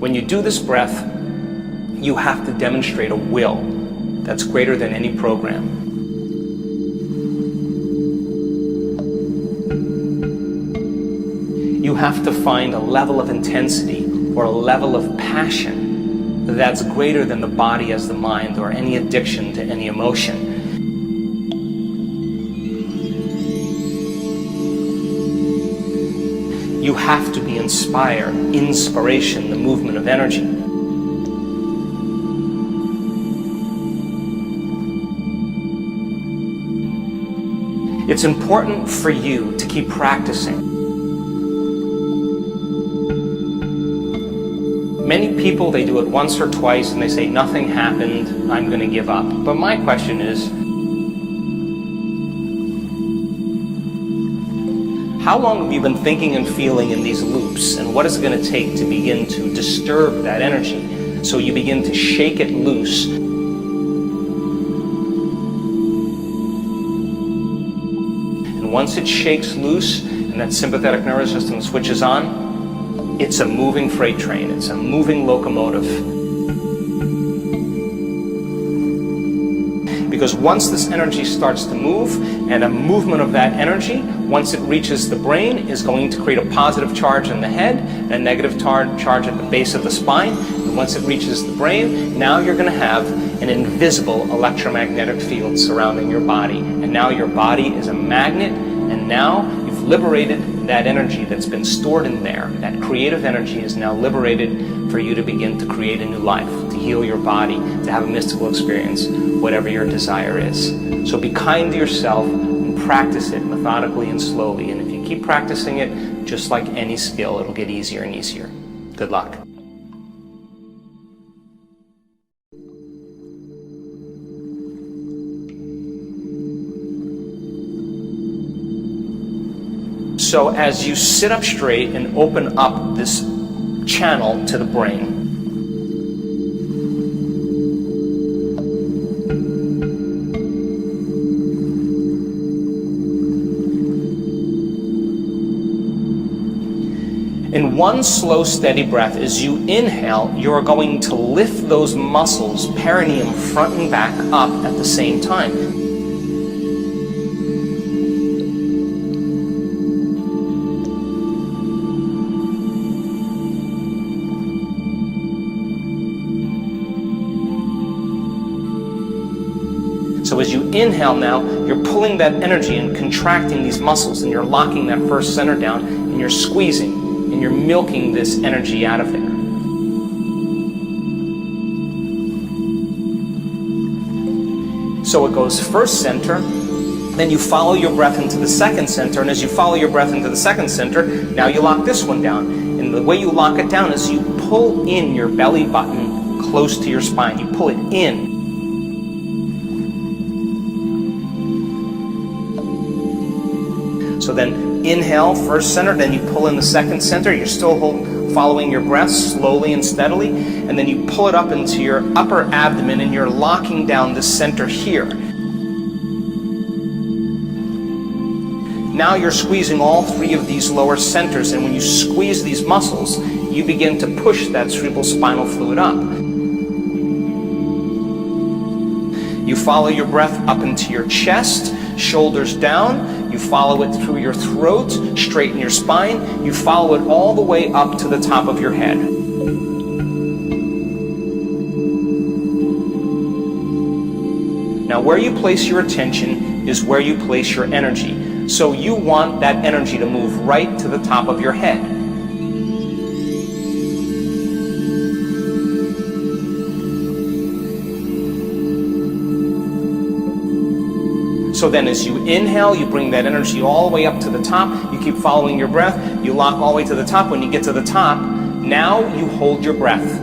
When you do this breath, you have to demonstrate a will that's greater than any program. You have to find a level of intensity or a level of passion that's greater than the body as the mind or any addiction to any emotion. You have to be inspired, inspiration, the movement of energy. It's important for you to keep practicing. Many people, they do it once or twice and they say, nothing happened, I'm going to give up. But my question is, how long have you been thinking and feeling in these loops, and what is it going to take to begin to disturb that energy so you begin to shake it loose? And once it shakes loose and that sympathetic nervous system switches on, it's a moving freight train, it's a moving locomotive. Because once this energy starts to move, and a movement of that energy, once it reaches the brain, is going to create a positive charge in the head and a negative charge at the base of the spine. And once it reaches the brain, now you're going to have an invisible electromagnetic field surrounding your body. And now your body is a magnet, and now you've liberated that energy that's been stored in there. That creative energy is now liberated for you to begin to create a new life, to heal your body, to have a mystical experience, whatever your desire is. So be kind to yourself and practice it methodically and slowly. And if you keep practicing it, just like any skill, it'll get easier and easier. Good luck. So as you sit up straight and open up this channel to the brain, in one slow, steady breath, as you inhale, you are going to lift those muscles, perineum, front and back, up at the same time. So as you inhale now, you're pulling that energy and contracting these muscles, and you're locking that first center down, and you're squeezing, and you're milking this energy out of there. So it goes first center, then you follow your breath into the second center, and as you follow your breath into the second center, now you lock this one down. And the way you lock it down is you pull in your belly button close to your spine. You pull it in. So then inhale, first center, then you pull in the second center. You're still following your breath slowly and steadily, and then you pull it up into your upper abdomen, and you're locking down the center here. Now you're squeezing all three of these lower centers, and when you squeeze these muscles, you begin to push that cerebral spinal fluid up. You follow your breath up into your chest, shoulders down. You follow it through your throat, straighten your spine. You follow it all the way up to the top of your head. Now where you place your attention is where you place your energy. So you want that energy to move right to the top of your head. So then as you inhale, you bring that energy all the way up to the top. You keep following your breath. You lock all the way to the top. When you get to the top, now you hold your breath.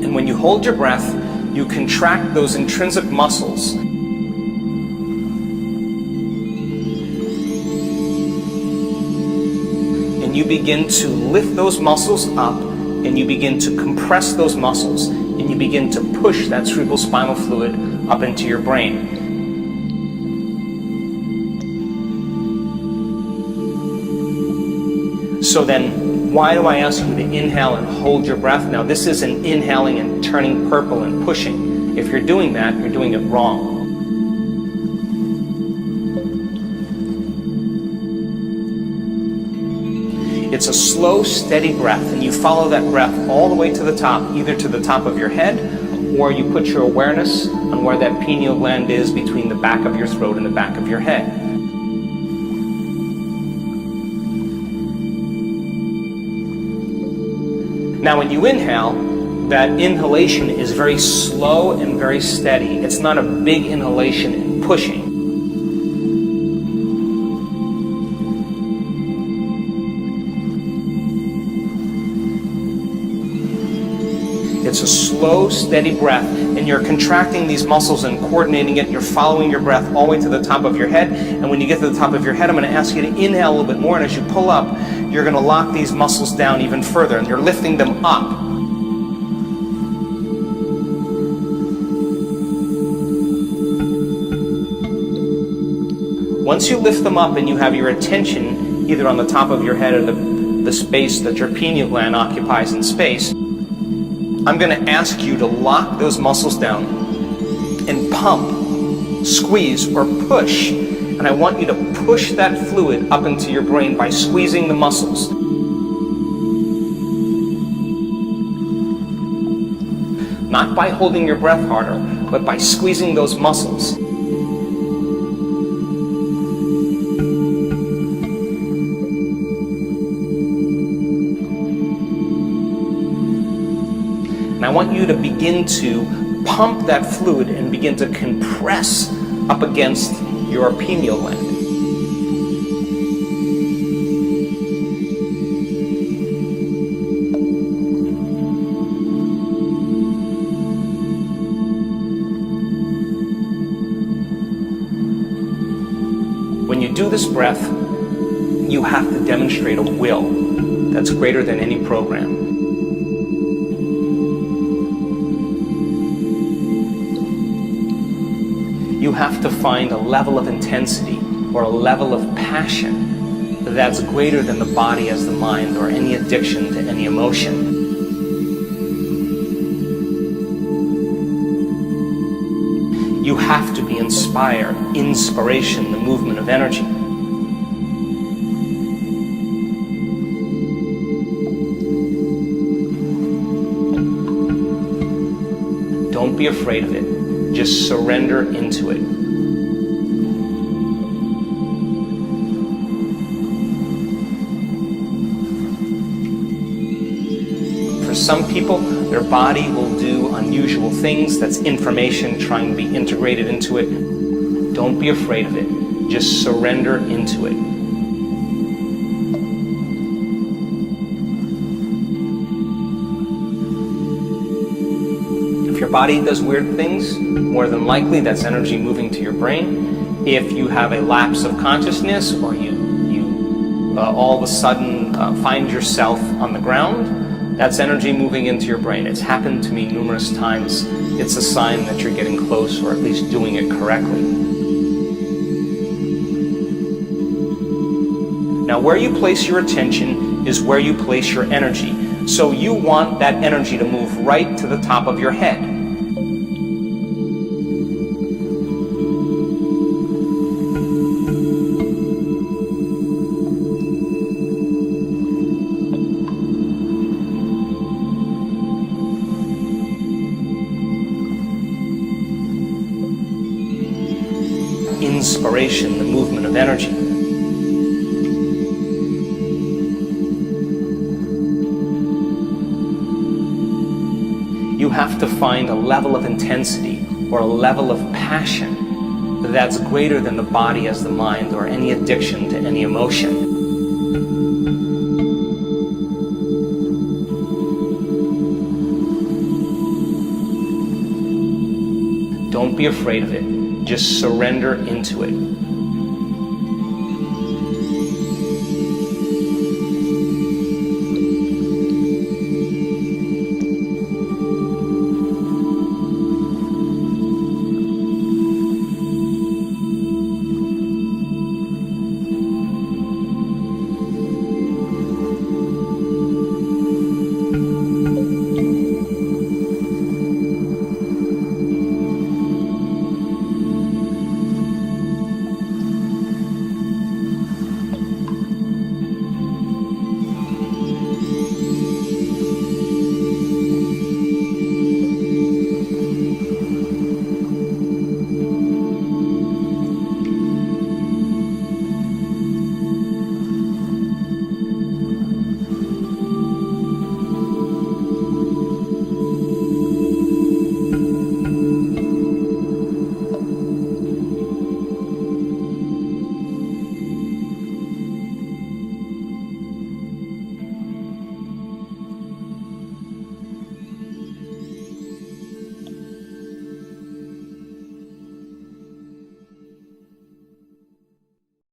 And when you hold your breath, you contract those intrinsic muscles. And you begin to lift those muscles up, and you begin to compress those muscles, and you begin to push that cerebral spinal fluid up into your brain. So then, why do I ask you to inhale and hold your breath? Now, this isn't inhaling and turning purple and pushing. If you're doing that, you're doing it wrong. It's a slow, steady breath, and you follow that breath all the way to the top, either to the top of your head, or you put your awareness on where that pineal gland is between the back of your throat and the back of your head. Now, when you inhale, that inhalation is very slow and very steady. It's not a big inhalation and pushing. It's a slow, steady breath, and you're contracting these muscles and coordinating it. You're following your breath all the way to the top of your head, and when you get to the top of your head, I'm going to ask you to inhale a little bit more, and as you pull up, you're going to lock these muscles down even further, and you're lifting them up. Once you lift them up and you have your attention either on the top of your head or the space that your pineal gland occupies in space, I'm going to ask you to lock those muscles down and pump, squeeze, or push. And I want you to push that fluid up into your brain by squeezing the muscles. Not by holding your breath harder, but by squeezing those muscles. And I want you to begin to pump that fluid and begin to compress up against your pineal gland. When you do this breath, you have to demonstrate a will that's greater than any program. You have to find a level of intensity or a level of passion that's greater than the body as the mind or any addiction to any emotion. You have to be inspired, inspiration, the movement of energy. Don't be afraid of it. Just surrender into it. For some people, their body will do unusual things. That's information trying to be integrated into it. Don't be afraid of it. Just surrender into it. If your body does weird things, more than likely that's energy moving to your brain. If you have a lapse of consciousness, or you all of a sudden find yourself on the ground, that's energy moving into your brain. It's happened to me numerous times. It's a sign that you're getting close, or at least doing it correctly. Now, where you place your attention is where you place your energy. So you want that energy to move right to the top of your head. Inspiration, the movement of energy. You have to find a level of intensity or a level of passion that's greater than the body as the mind or any addiction to any emotion. Don't be afraid of it. Just surrender into it.